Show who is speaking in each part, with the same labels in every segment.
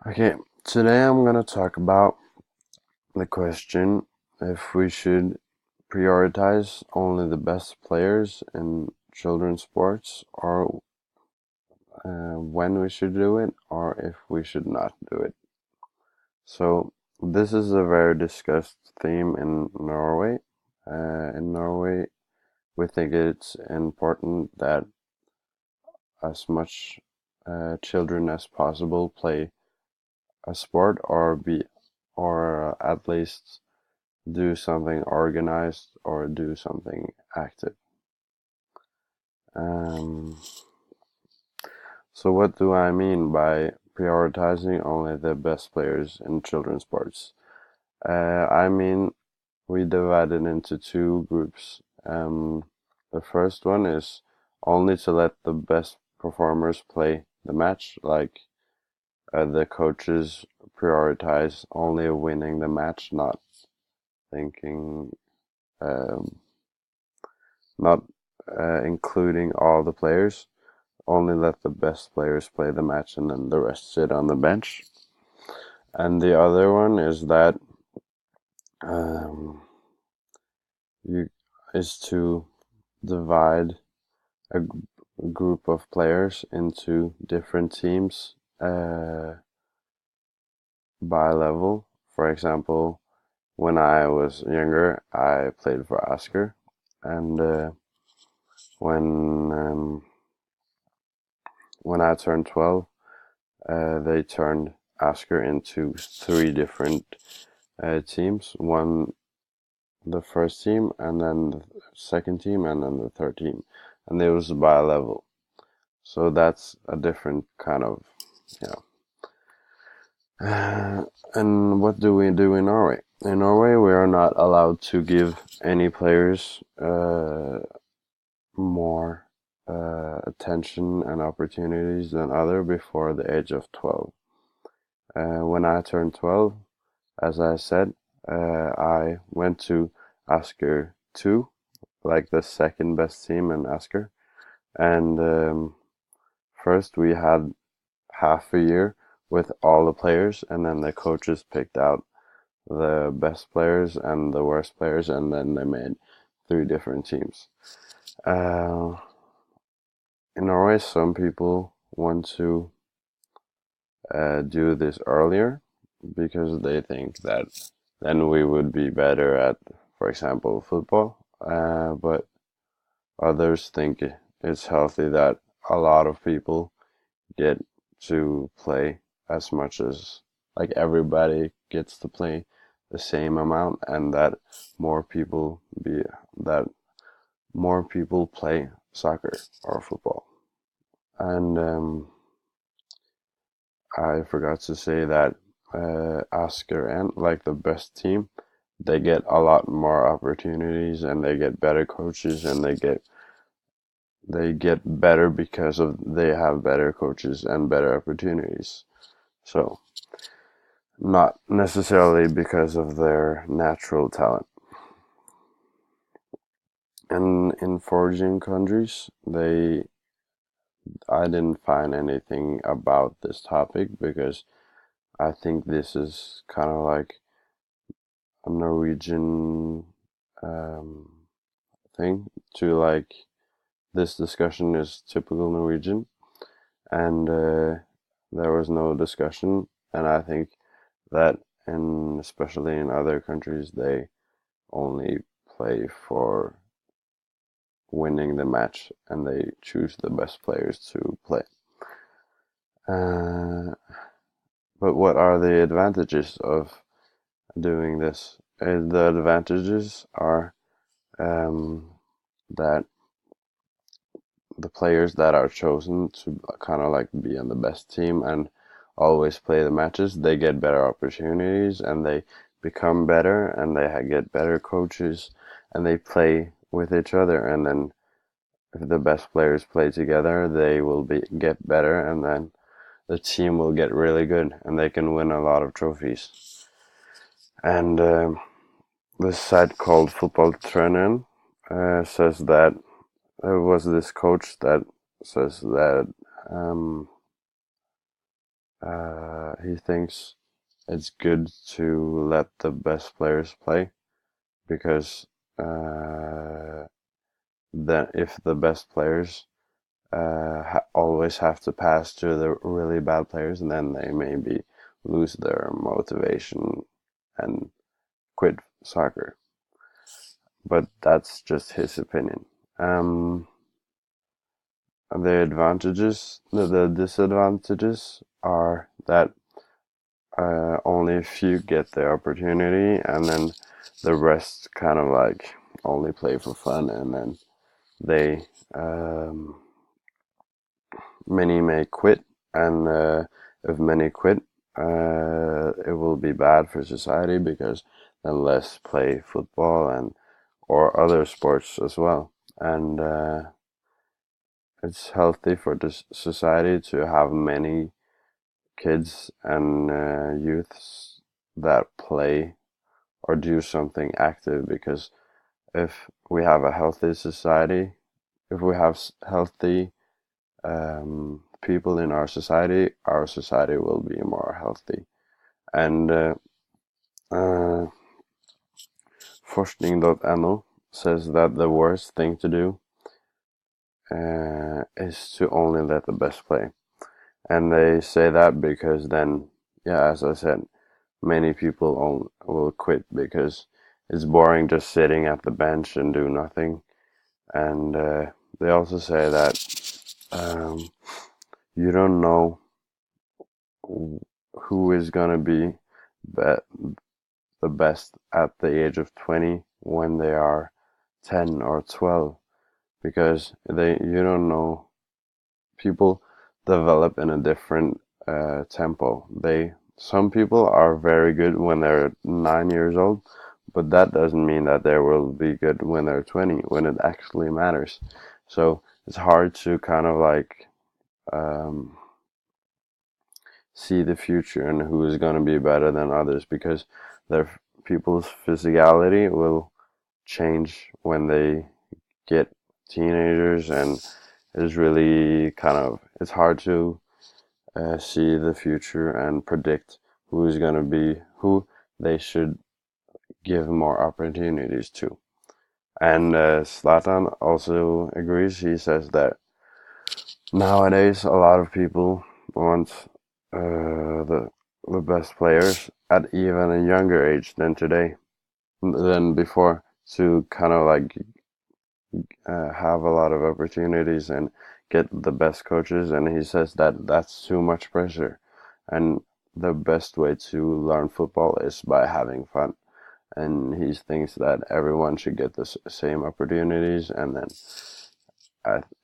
Speaker 1: Okay, today I'm gonna talk about the question if we should prioritize only the best players in children's sports, or when we should do it, or if we should not do it. So, this is a very discussed theme in Norway. In Norway, we think it's important that as much children as possible play a sport or at least do something organized or do something active. Um, so what do I mean by prioritizing only the best players in children's sports? I mean we divide it into two groups. The first one is only to let the best performers play the match, like the coaches prioritize only winning the match, not thinking um, not including all the players. Only let the best players play the match and then the rest sit on the bench. And the other one is that um, you is to divide a group of players into different teams by level. For example, when I was younger, I played for Asker, and when um, when I turned 12, they turned Asker into three different teams. One, the first team, and then the second team, and then the third team. And it was by level. So that's a different kind of, you know. And what do we do in Norway? In Norway, we are not allowed to give any players more attention and opportunities than other before the age of 12. When I turned 12, as I said, I went to Asker 2, like the second best team in Asker. And first we had half a year with all the players, and then the coaches picked out the best players and the worst players, and then they made three different teams. Uh, in Norway, some people want to do this earlier because they think that then we would be better at, for example, football. But others think it's healthy that a lot of people get to play as much as, like, everybody gets to play the same amount, and that more people be that more people play soccer or football. And I forgot to say that Asker and, like, the best team, they get a lot more opportunities and they get better coaches and they get better because of they have better coaches and better opportunities. So not necessarily because of their natural talent. And in foraging countries, I didn't find anything about this topic because I think this is kind of like a Norwegian thing to, like, this discussion is typical Norwegian, and there was no discussion, and I think that, and especially in other countries, they only play for winning the match and they choose the best players to play. Uh, but what are the advantages of doing this? The advantages are um, that the players that are chosen to kind of like be on the best team and always play the matches, they get better opportunities and they become better and they get better coaches and they play with each other, and then if the best players play together, they will get better, and then the team will get really good and they can win a lot of trophies. And this site called Fotballtrønen says that there was this coach that says that um, he thinks it's good to let the best players play because then if the best players always have to pass to the really bad players, and then they maybe lose their motivation and quit soccer. But that's just his opinion. The disadvantages are that only a few get the opportunity, and then the rest kind of like only play for fun, and then they many may quit, and if many quit, it will be bad for society because then less play football and or other sports as well, and it's healthy for the society to have many kids and youths that play or do something active, because if we have a healthy society, if we have healthy people in our society will be more healthy. And uh, forskning.no says that the worst thing to do is to only let the best play. And they say that because then, yeah, as I said, many people will quit because it's boring just sitting at the bench and do nothing. And they also say that you don't know who is gonna be the best at the age of 20 when they are 10 or 12, because you don't know, people develop in a different tempo. Some people are very good when they're 9 years old, but that doesn't mean that they will be good when they're 20, when it actually matters. So it's hard to kind of like um, see the future and who is going to be better than others, because their people's physicality will change when they get teenagers, and it's hard to see the future and predict who they should give more opportunities to. And Zlatan also agrees. He says that nowadays a lot of people want the best players at even a younger age than before, to kind of like have a lot of opportunities and get the best coaches. And he says that that's too much pressure, and the best way to learn football is by having fun. And he thinks that everyone should get the same opportunities, and then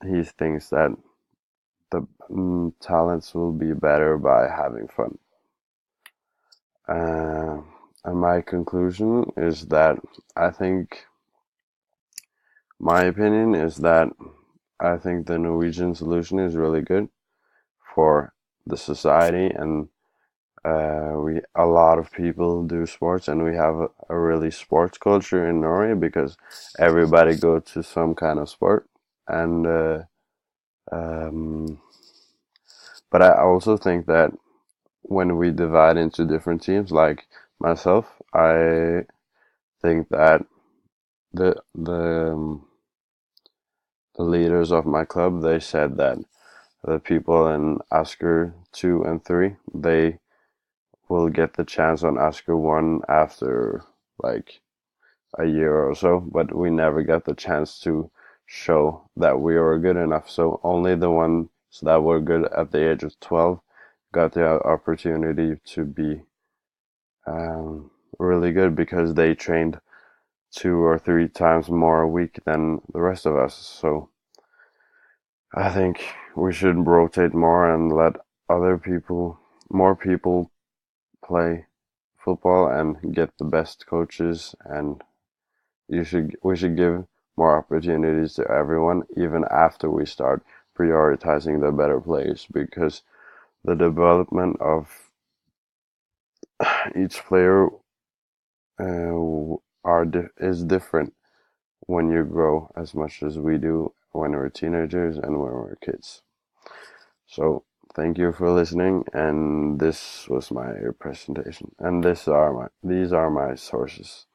Speaker 1: he thinks that the talents will be better by having fun. Uh, and my conclusion is that I think my opinion is that I think the Norwegian solution is really good for the society, and a lot of people do sports, and we have a really sports culture in Norway because everybody go to some kind of sport. And um, but I also think that when we divide into different teams, like myself, I think that the the um, the leaders of my club, they said that the people in Asker 2 and 3, they will get the chance on Asker 1 after like a year or so, but we never got the chance to show that we were good enough. So only the ones that were good at the age of 12 got the opportunity to be really good, because they trained 2 or 3 times more a week than the rest of us. So I think we should rotate more and let more people play football and get the best coaches, and we should give more opportunities to everyone, even after we start prioritizing the better players, because the development of each player is different when you grow as much as we do when we're teenagers and when we're kids. So thank you for listening, and this was my presentation, and these are my sources.